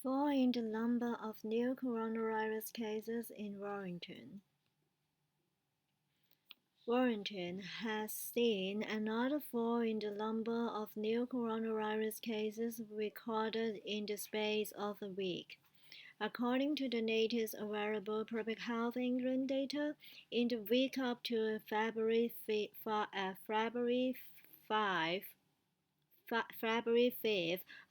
Fall in the number of new coronavirus cases in Warrington. Warrington has seen another fall in the number of new coronavirus cases recorded in the space of a week. According to the latest available Public Health England data, in the week up to February 5th,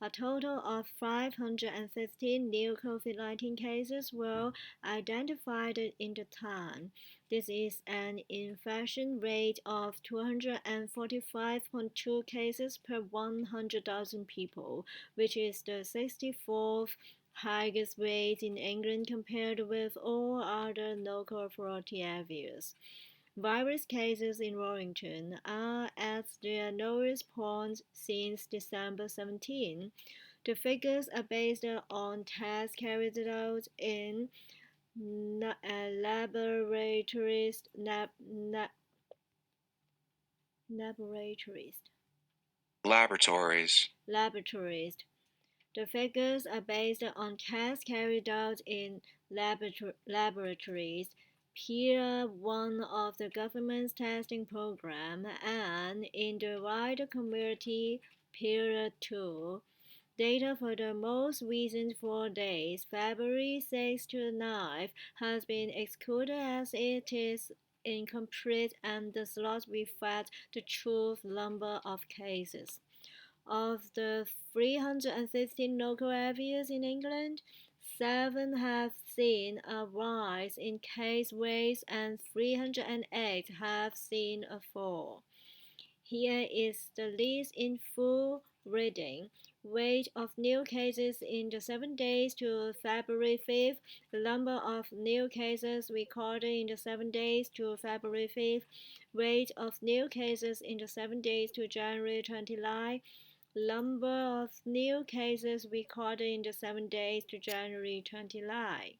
a total of 515 new COVID-19 cases were identified in the town. This is an infection rate of 245.2 cases per 100,000 people, which is the 64th highest rate in England compared with all other local authority areas. Virus cases in Warrington are at their lowest point since December 17. The figures are based on tests carried out in laboratories. Laboratories. The figures are based on tests carried out in laboratories, Peer 1 of the government's testing program, and in the wider community, Peer 2. Data for the most recent 4 days, February 6 to 9, has been excluded as it is incomplete and does not reflect the true number of cases. Of the 315 local areas in England, 7 have seen a rise in case rates and 308 have seen a fall. Here is the list in full reading. Rate of new cases in the 7 days to February 5th. The number of new cases recorded in the 7 days to February 5th. Rate of new cases in the 7 days to January 29th. Number of new cases recorded in the 7 days to January 29.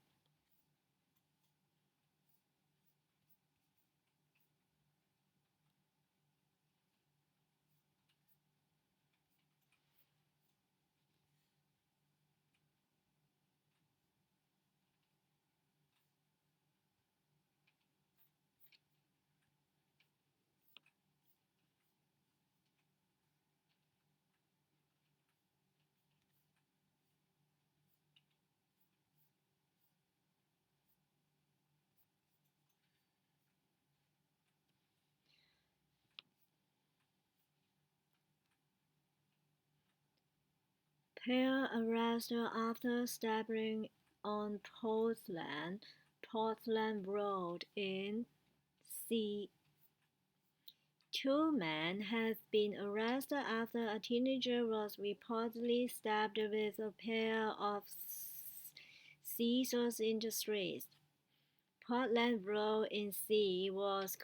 Pair arrested after stabbing on Portland Road in C. 2 men have been arrested after a teenager was reportedly stabbed with a pair of scissors in the street. Portland Road in C was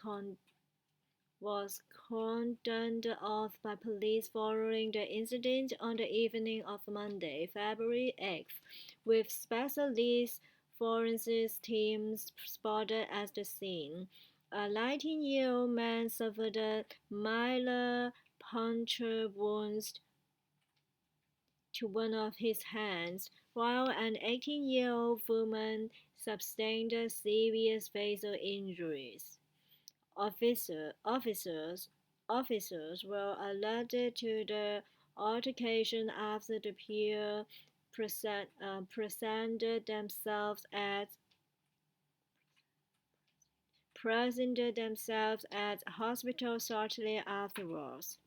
cordoned off by police following the incident on the evening of Monday, February 8th, with specialist forensics teams spotted at the scene. A 19-year-old man suffered minor puncture wounds to one of his hands, while an 18-year-old woman sustained serious facial injuries. Officers were alerted to the altercation after the pair presented themselves at hospital shortly afterwards.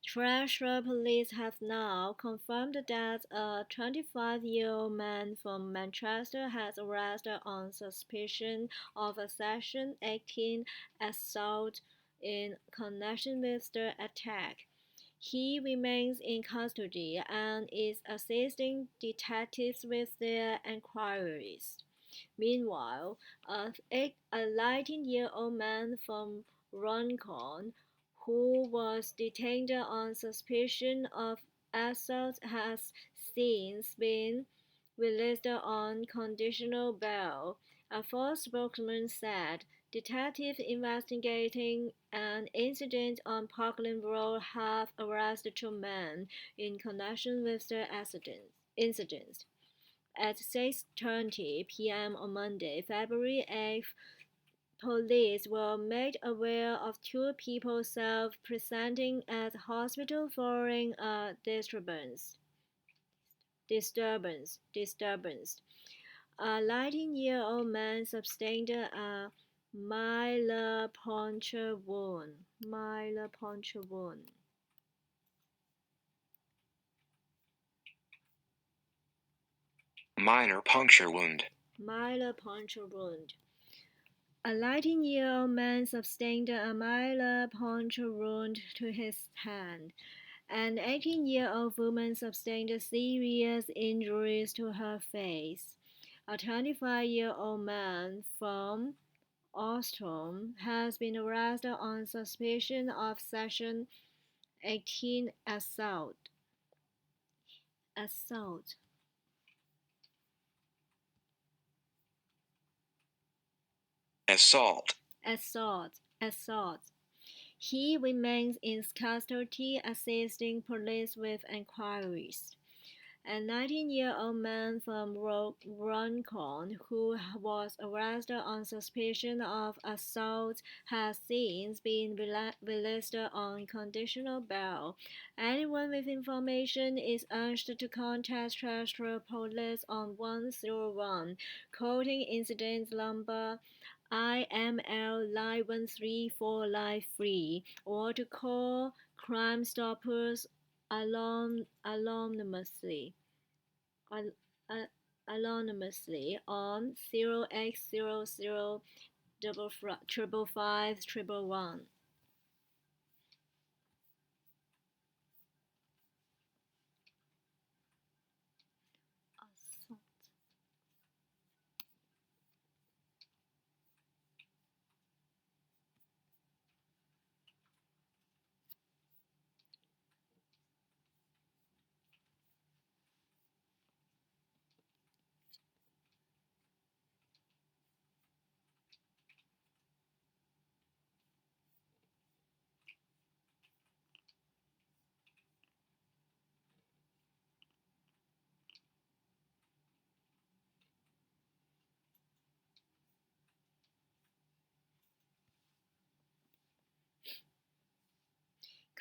Treasure police have now confirmed that a 25-year-old man from Manchester has arrested on suspicion of a Section 18 assault in connection with the attack. He remains in custody and is assisting detectives with their inquiries. Meanwhile, a 19-year-old man from Runcorn who was detained on suspicion of assault has since been released on conditional bail. A force spokesman said detectives investigating an incident on Parkland Road have arrested 2 men in connection with the accident. incidents. At 6:20 p.m. on Monday, February 8th, police were made aware of two people self-presenting at the hospital following a disturbance. A 19-year-old man sustained a minor puncture wound. Minor puncture wound. Minor puncture wound. Minor puncture wound. A 19-year-old man sustained a minor puncture wound to his hand. An 18-year-old woman sustained serious injuries to her face. A 25-year-old man from Ostrom has been arrested on suspicion of Section 18 assault. He remains in custody assisting police with inquiries. A 19-year-old man from Warrington who was arrested on suspicion of assault has since been released on conditional bail. Anyone with information is urged to contact Chester Police on 101, quoting incident number IML 913493, or to call Crime Stoppers anonymously on 0800 555 111.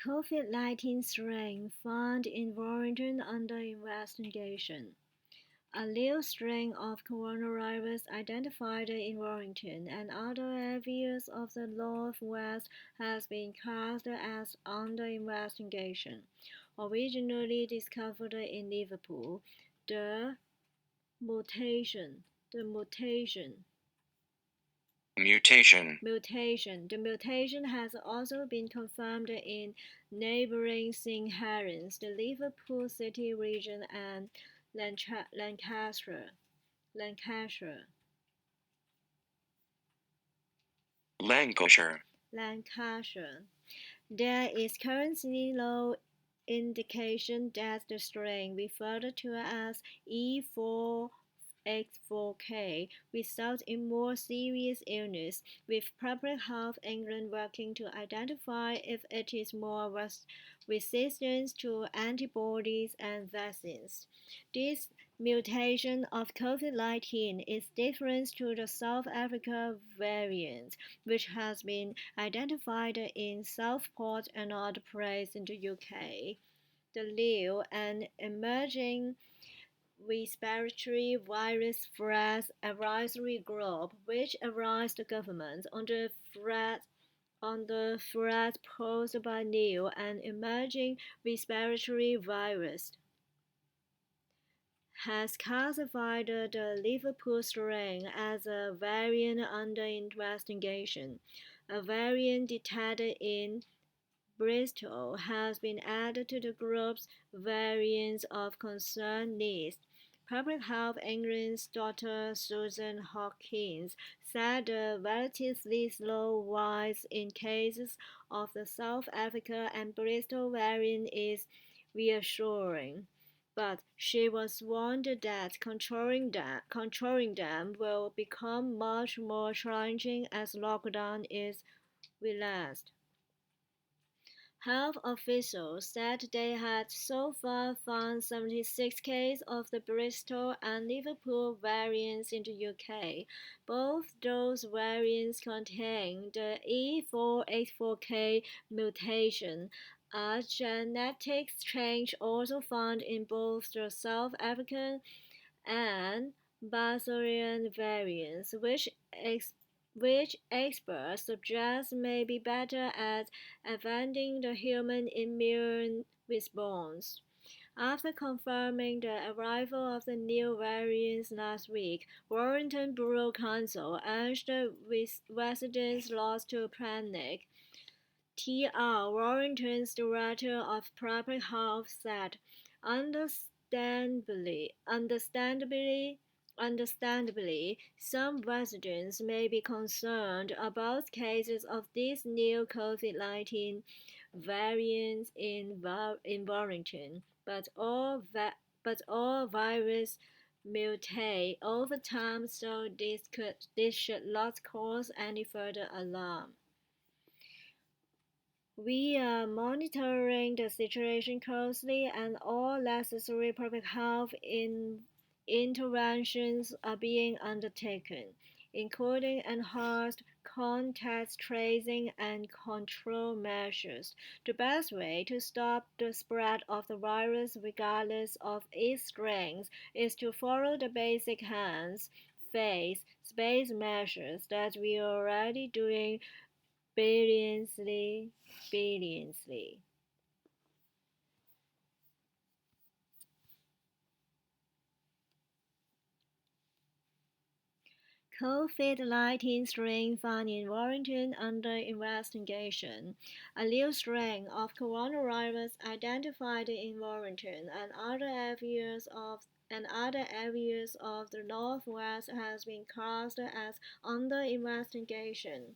COVID-19 strain found in Warrington under investigation. A new strain of coronavirus identified in Warrington and other areas of the Northwest has been classed as under investigation. Originally discovered in Liverpool, the mutation has also been confirmed in neighboring St. Helens, the Liverpool City region, and Lancashire. There is currently no indication that the strain referred to as E4X4K results in more serious illness, with Public Health England working to identify if it is more resistant to antibodies and vaccines. This mutation of COVID-19 is different to the South Africa variant, which has been identified in Southport and other places in the UK. The new and emerging respiratory virus threat advisory group, which advised the government on the threat posed by new and emerging respiratory virus, has classified the Liverpool strain as a variant under investigation. A variant detected in Bristol has been added to the group's variants of concern list. Public Health England's Dr. Susan Hawkins said the relatively slow rise in cases of the South Africa and Bristol variant is reassuring, but she was warned that controlling them will become much more challenging as lockdown is relaxed. Health officials said they had so far found 76 cases of the Bristol and Liverpool variants in the UK. Both those variants contain the E484K mutation, a genetic change also found in both the South African and Brazilian variants, which experts suggest may be better at evading the human immune response. After confirming the arrival of the new variants last week, Warrington Borough Council urged residents not to panic. T.R. Warrington's director of public health said, Understandably, some residents may be concerned about cases of these new COVID-19 variants in Warrington, but all viruses mutate over time, so this should not cause any further alarm. We are monitoring the situation closely and all necessary public health interventions are being undertaken, including enhanced contact tracing and control measures. The best way to stop the spread of the virus, regardless of its strength, is to follow the basic hands, face, space measures that we are already doing billionly. COVID-19 strain found in Warrington under investigation. A new strain of coronavirus identified in Warrington and other areas of the Northwest has been classed as under investigation.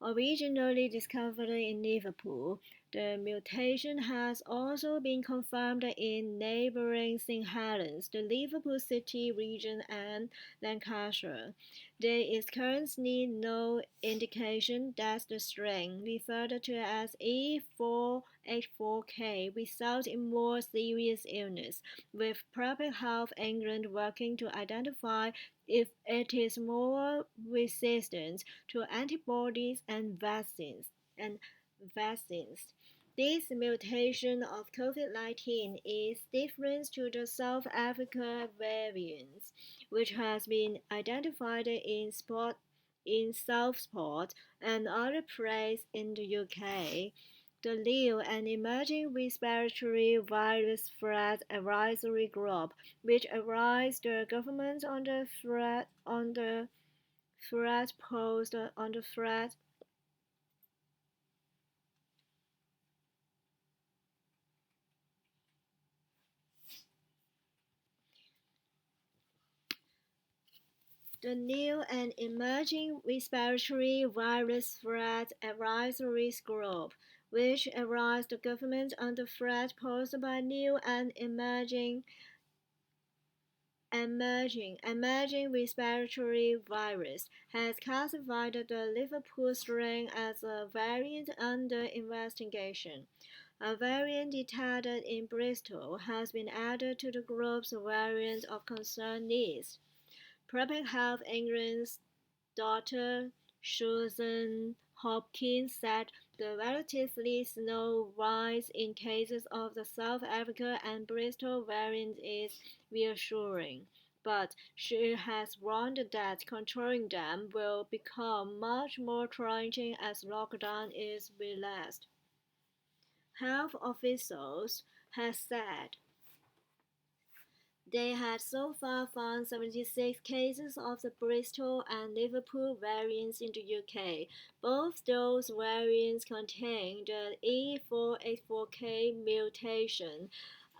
Originally discovered in Liverpool, the mutation has also been confirmed in neighboring St Helens, the Liverpool City region, and Lancashire. There is currently no indication that the strain, referred to as E484K, results in more serious illness, with Public Health England working to identify if it is more resistant to antibodies and vaccines. This mutation of COVID-19 is different to the South Africa variants, which has been identified in Southport and other places in the UK. The new and emerging respiratory virus threat advisory group, which advised the government on the threat posed on the threat The new and emerging respiratory virus threat advisory group, which advised the government on the threat posed by new and emerging respiratory virus, has classified the Liverpool strain as a variant under investigation. A variant detected in Bristol has been added to the group's variant of concern list. Public Health England's Dr. Susan Hopkins said the relatively slow rise in cases of the South Africa and Bristol variants is reassuring, but she has warned that controlling them will become much more challenging as lockdown is relaxed. Health officials have said they had so far found 76 cases of the Bristol and Liverpool variants in the UK. Both those variants contain the E484K mutation,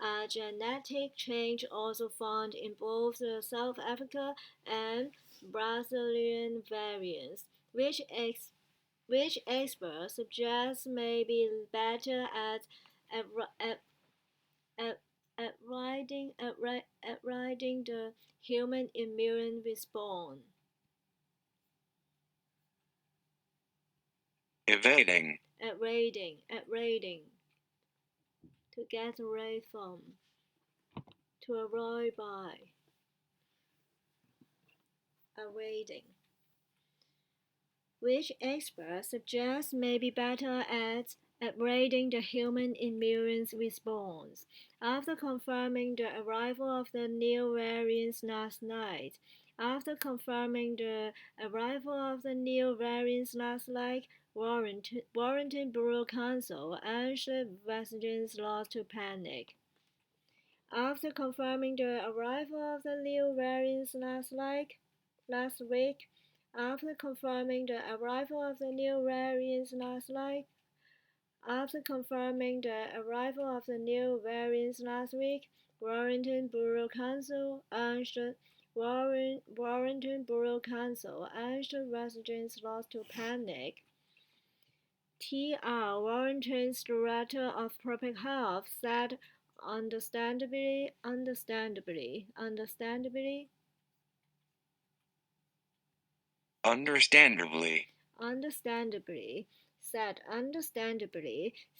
a genetic change also found in both the South Africa and Brazilian variants, which experts suggest may be better at, at at, at riding the human immune response. at raiding, to get away from, to avoid by, avoiding, which experts suggest may be better at reading the human immune response. After confirming the arrival of the new variants last night, Warrington Borough Council urged residents not to panic. After confirming the arrival of the new variants last week, after confirming the arrival of the new variants last week, Warrington Borough Council urged residents not to panic. T.R. Warrington's Director of Public Health said, understandably,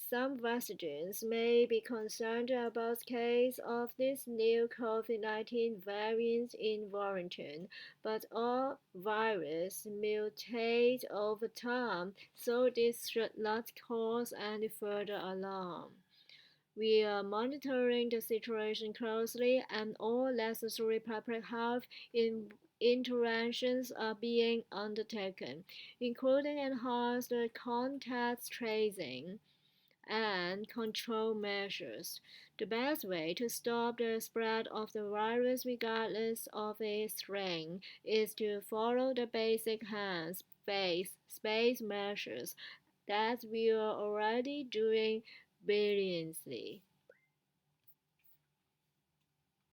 some residents may be concerned about the case of this new COVID-19 variant in Warrington, but all viruses mutate over time, so this should not cause any further alarm. We are monitoring the situation closely, and all necessary public health interventions are being undertaken, including enhanced contact tracing and control measures. The best way to stop the spread of the virus, regardless of its strain, is to follow the basic hand, space measures that we are already doing brilliantly.